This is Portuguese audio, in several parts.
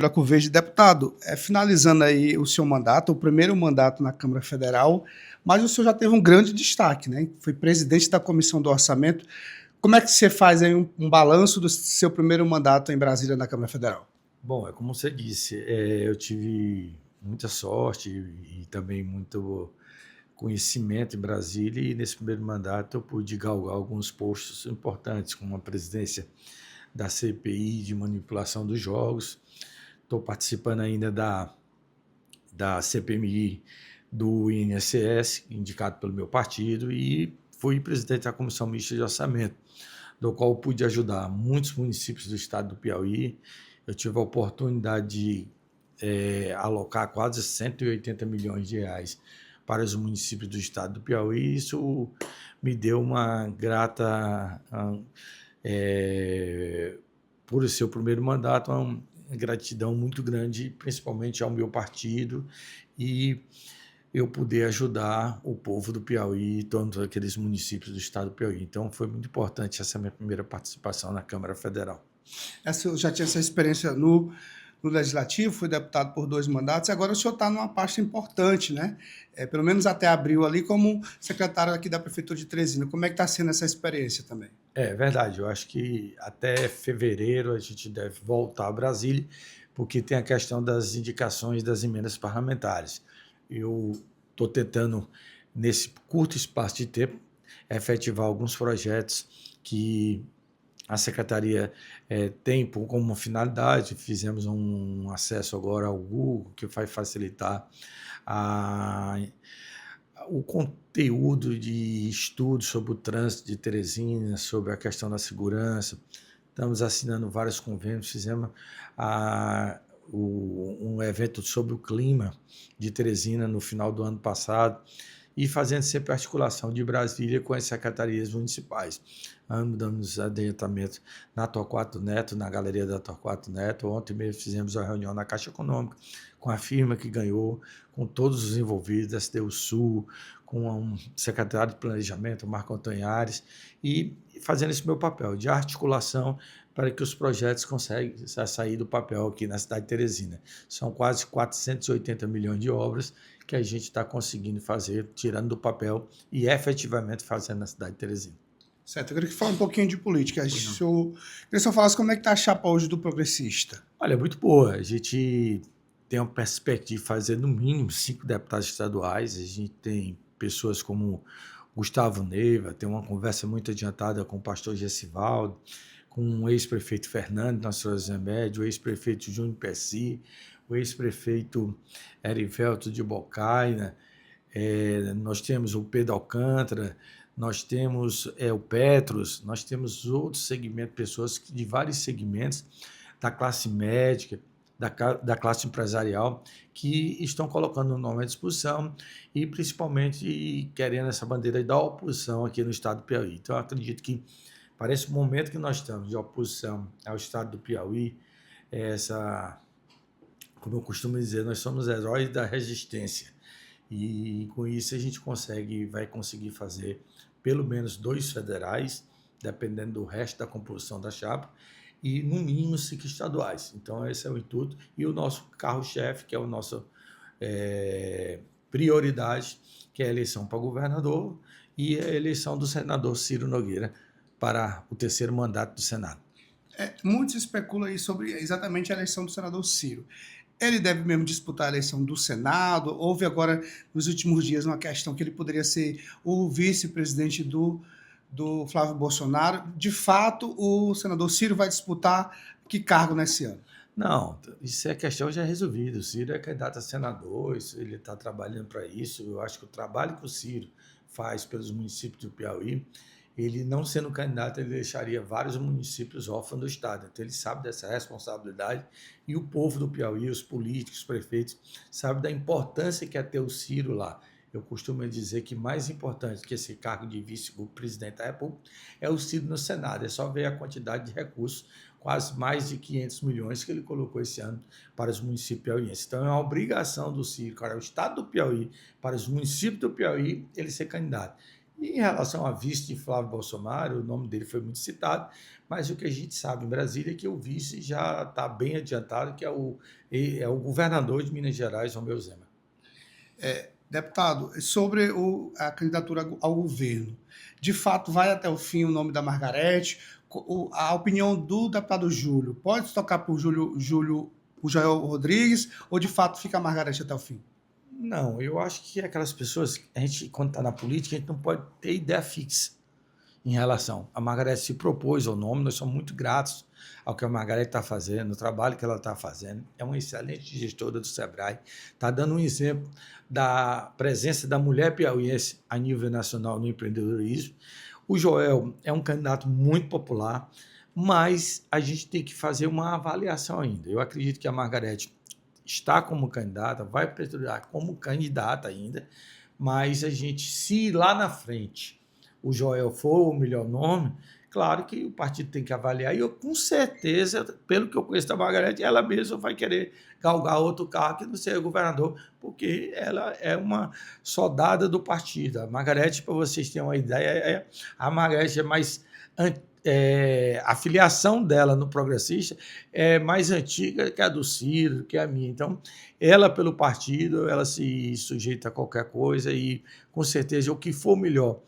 Buraco Verde, deputado, finalizando aí o seu mandato, o primeiro mandato na Câmara Federal, mas o senhor já teve um grande destaque, né? Foi presidente da Comissão do Orçamento. Como é que você faz aí um balanço do seu primeiro mandato em Brasília na Câmara Federal? Bom, é como você disse, eu tive muita sorte e também muito conhecimento em Brasília e nesse primeiro mandato eu pude galgar alguns postos importantes, como a presidência da CPI de manipulação dos jogos. Estou participando ainda da CPMI do INSS, indicado pelo meu partido, e fui presidente da Comissão Mista de Orçamento, do qual pude ajudar muitos municípios do estado do Piauí. Eu tive a oportunidade de alocar quase 180 milhões de reais para os municípios do estado do Piauí. Isso me deu uma grata, por ser o primeiro mandato, uma gratidão muito grande, principalmente ao meu partido, e eu poder ajudar o povo do Piauí, todos aqueles municípios do estado do Piauí. Então, foi muito importante essa minha primeira participação na Câmara Federal. Eu já tinha essa experiência no Legislativo, fui deputado por 2 mandatos, e agora o senhor está numa pasta importante, né? Pelo menos até abril ali, como secretário aqui da Prefeitura de Teresina. Como é que está sendo essa experiência também? É verdade, eu acho que até fevereiro a gente deve voltar a Brasília, porque tem a questão das indicações das emendas parlamentares. Eu estou tentando, nesse curto espaço de tempo, efetivar alguns projetos que a secretaria tem como finalidade. Fizemos um acesso agora ao Google, que vai facilitar a o conteúdo de estudo sobre o trânsito de Teresina, sobre a questão da segurança. Estamos assinando vários convênios, fizemos um evento sobre o clima de Teresina no final do ano passado e fazendo sempre articulação de Brasília com as secretarias municipais. Damos adiantamento na Torquato Neto, na galeria da Torquato Neto. Ontem mesmo fizemos uma reunião na Caixa Econômica com a firma que ganhou, com todos os envolvidos, SDU Sul, com o secretário de Planejamento, Marco Antônio Ares, e fazendo esse meu papel de articulação para que os projetos consigam sair do papel aqui na cidade de Teresina. São quase 480 milhões de obras que a gente está conseguindo fazer, tirando do papel e efetivamente fazendo na cidade de Teresina. Certo, eu queria que fale um pouquinho de política. Queria que o senhor falasse como é que está a chapa hoje do Progressista. Olha, muito boa. A gente tem uma perspectiva de fazer no mínimo 5 deputados estaduais. A gente tem pessoas como Gustavo Neiva, tem uma conversa muito adiantada com o pastor Gessivaldo, com o ex-prefeito Fernando Nosso Médio, o ex-prefeito Júnior Pesci, o ex-prefeito Erivelto de Bocaina. Nós temos o Pedro Alcântara, nós temos o Petros, nós temos outros segmentos, pessoas de vários segmentos da classe médica, da classe empresarial, que estão colocando o nome à disposição e principalmente querendo essa bandeira da oposição aqui no estado do Piauí. Então, eu acredito que para esse momento que nós estamos de oposição ao estado do Piauí, como eu costumo dizer, nós somos heróis da resistência. E com isso a gente vai conseguir fazer pelo menos 2 federais, dependendo do resto da composição da chapa, e no mínimo 5 estaduais. Então esse é o intuito. E o nosso carro-chefe, que é a nossa prioridade, que é a eleição para governador e a eleição do senador Ciro Nogueira para o 3º mandato do Senado. Muito se especula aí sobre exatamente a eleição do senador Ciro. Ele deve mesmo disputar a eleição do Senado? Houve agora, nos últimos dias, uma questão que ele poderia ser o vice-presidente do Flávio Bolsonaro. De fato, o senador Ciro vai disputar que cargo nesse ano? Não, isso é questão já resolvida. O Ciro é candidato a senador, ele está trabalhando para isso. Eu acho que o trabalho que o Ciro faz pelos municípios do Piauí, ele não sendo candidato, ele deixaria vários municípios órfãos do estado. Então ele sabe dessa responsabilidade e o povo do Piauí, os políticos, os prefeitos, sabem da importância que é ter o Ciro lá. Eu costumo dizer que mais importante que esse cargo de vice-presidente da República é o Ciro no Senado. É só ver a quantidade de recursos, quase mais de 500 milhões que ele colocou esse ano para os municípios piauienses. Então é uma obrigação do Ciro, para o estado do Piauí, para os municípios do Piauí, ele ser candidato. E em relação a vice de Flávio Bolsonaro, o nome dele foi muito citado, mas o que a gente sabe em Brasília é que o vice já está bem adiantado, que é o governador de Minas Gerais, Romeu Zema. Deputado, sobre a candidatura ao governo, de fato vai até o fim o nome da Margarete? A opinião do deputado Júlio, pode tocar por o Joel Rodrigues, ou de fato fica a Margarete até o fim? Não, eu acho que aquelas pessoas, a gente, quando está na política, a gente não pode ter ideia fixa em relação. A Margarete se propôs ao nome, nós somos muito gratos ao que a Margarete está fazendo, o trabalho que ela está fazendo. É uma excelente gestora do Sebrae, está dando um exemplo da presença da mulher piauiense a nível nacional no empreendedorismo. O Joel é um candidato muito popular, mas a gente tem que fazer uma avaliação ainda. Eu acredito que a Margarete está como candidata, vai perdurar como candidata ainda, mas a gente, se lá na frente o Joel for o melhor nome, claro que o partido tem que avaliar, e eu, com certeza, pelo que eu conheço da Margarete, ela mesma vai querer galgar outro carro que não seja governador, porque ela é uma soldada do partido. A Margarete, para vocês terem uma ideia, a Margarete é mais a filiação dela no Progressista é mais antiga que a do Ciro, que a minha. Então, ela, pelo partido, ela se sujeita a qualquer coisa e, com certeza, o que for melhor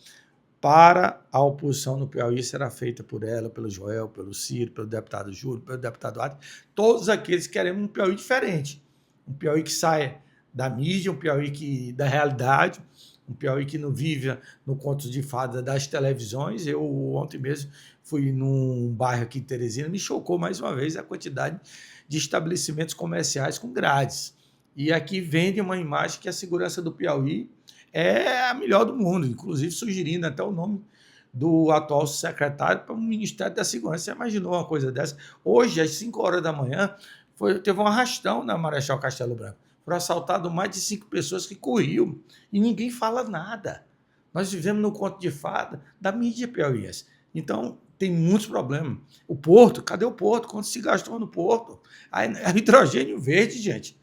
para a oposição no Piauí será feita por ela, pelo Joel, pelo Ciro, pelo deputado Júlio, pelo deputado Duarte, todos aqueles que querem um Piauí diferente, um Piauí que saia da mídia, um Piauí da realidade, um Piauí que não vive no conto de fada das televisões. Eu ontem mesmo fui num bairro aqui em Teresina, me chocou mais uma vez a quantidade de estabelecimentos comerciais com grades. E aqui vende uma imagem que a segurança do Piauí é a melhor do mundo, inclusive sugerindo até o nome do atual secretário para o Ministério da Segurança. Você imaginou uma coisa dessa? Hoje, às 5 horas da manhã, teve um arrastão na Marechal Castelo Branco. Foram assaltados mais de 5 pessoas que corriam e ninguém fala nada. Nós vivemos no conto de fada da mídia piauiense. Então, tem muitos problemas. O Porto, cadê o Porto? Quanto se gastou no Porto? A hidrogênio verde, gente.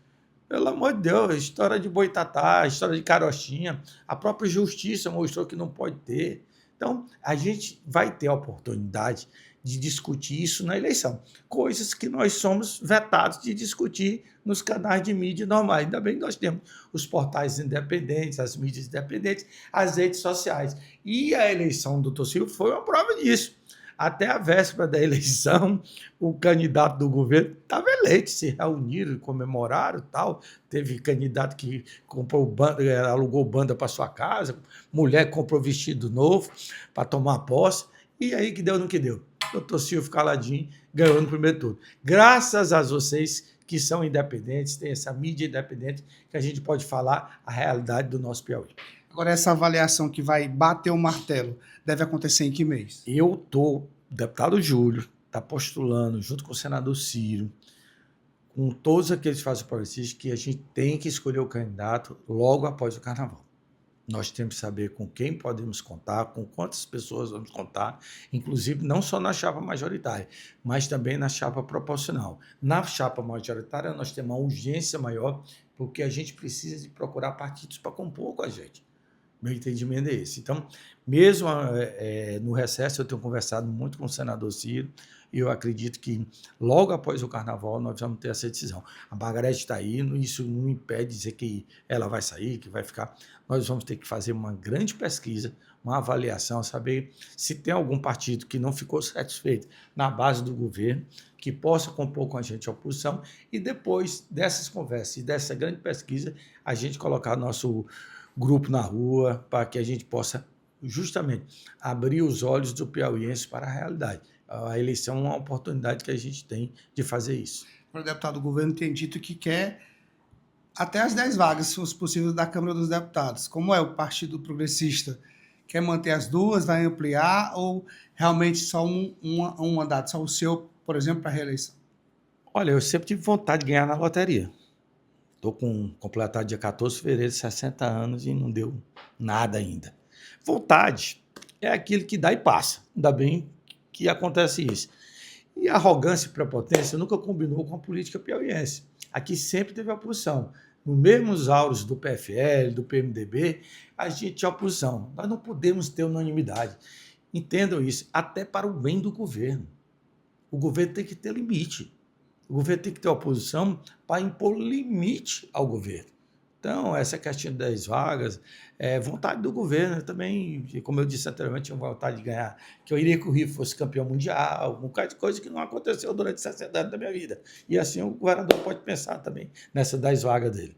Pelo amor de Deus, história de Boitatá, história de Carochinha, a própria justiça mostrou que não pode ter. Então, a gente vai ter a oportunidade de discutir isso na eleição, coisas que nós somos vetados de discutir nos canais de mídia normais. Ainda bem que nós temos os portais independentes, as mídias independentes, as redes sociais. E a eleição do Dr. Silvio foi uma prova disso. Até a véspera da eleição, o candidato do governo estava eleito, se reuniram, comemoraram e tal. Teve candidato que comprou banda, alugou banda para sua casa, mulher que comprou vestido novo para tomar posse. E aí que deu no que deu. Doutor Silvio caladinho ganhou no primeiro turno. Graças a vocês que são independentes, tem essa mídia independente, que a gente pode falar a realidade do nosso Piauí. Agora, essa avaliação que vai bater o martelo deve acontecer em que mês? O deputado Júlio está postulando, junto com o senador Ciro, com todos aqueles que fazem progressistas, que a gente tem que escolher o candidato logo após o carnaval. Nós temos que saber com quem podemos contar, com quantas pessoas vamos contar, inclusive não só na chapa majoritária, mas também na chapa proporcional. Na chapa majoritária, nós temos uma urgência maior, porque a gente precisa de procurar partidos para compor com a gente. Meu entendimento é esse. Então, mesmo no recesso, eu tenho conversado muito com o senador Ciro e eu acredito que logo após o carnaval nós vamos ter essa decisão. A Margarete está aí, isso não impede de dizer que ela vai sair, que vai ficar. Nós vamos ter que fazer uma grande pesquisa, uma avaliação, saber se tem algum partido que não ficou satisfeito na base do governo, que possa compor com a gente a oposição, e depois dessas conversas e dessa grande pesquisa, a gente colocar nosso grupo na rua, para que a gente possa justamente abrir os olhos do piauiense para a realidade. A eleição é uma oportunidade que a gente tem de fazer isso. O deputado do governo tem dito que quer até as 10 vagas, se fosse possível, da Câmara dos Deputados. Como é o Partido Progressista? Quer manter as duas, vai ampliar, ou realmente só um mandato, só o seu, por exemplo, para a reeleição? Olha, eu sempre tive vontade de ganhar na loteria. Estou completado dia 14 de fevereiro, 60 anos e não deu nada ainda. Vontade é aquilo que dá e passa. Ainda bem que acontece isso. E arrogância e prepotência nunca combinou com a política piauiense. Aqui sempre teve oposição. nos mesmos auros do PFL, do PMDB, a gente é oposição. Nós não podemos ter unanimidade. Entendam isso, até para o bem do governo. O governo tem que ter limite. O governo tem que ter oposição para impor limite ao governo. Então, essa questão das vagas é vontade do governo. Eu também, como eu disse anteriormente, tinha vontade de ganhar, que eu iria que o Rio fosse campeão mundial, um bocado de coisa que não aconteceu durante 60 anos da minha vida. E assim o governador pode pensar também nessa das vagas dele.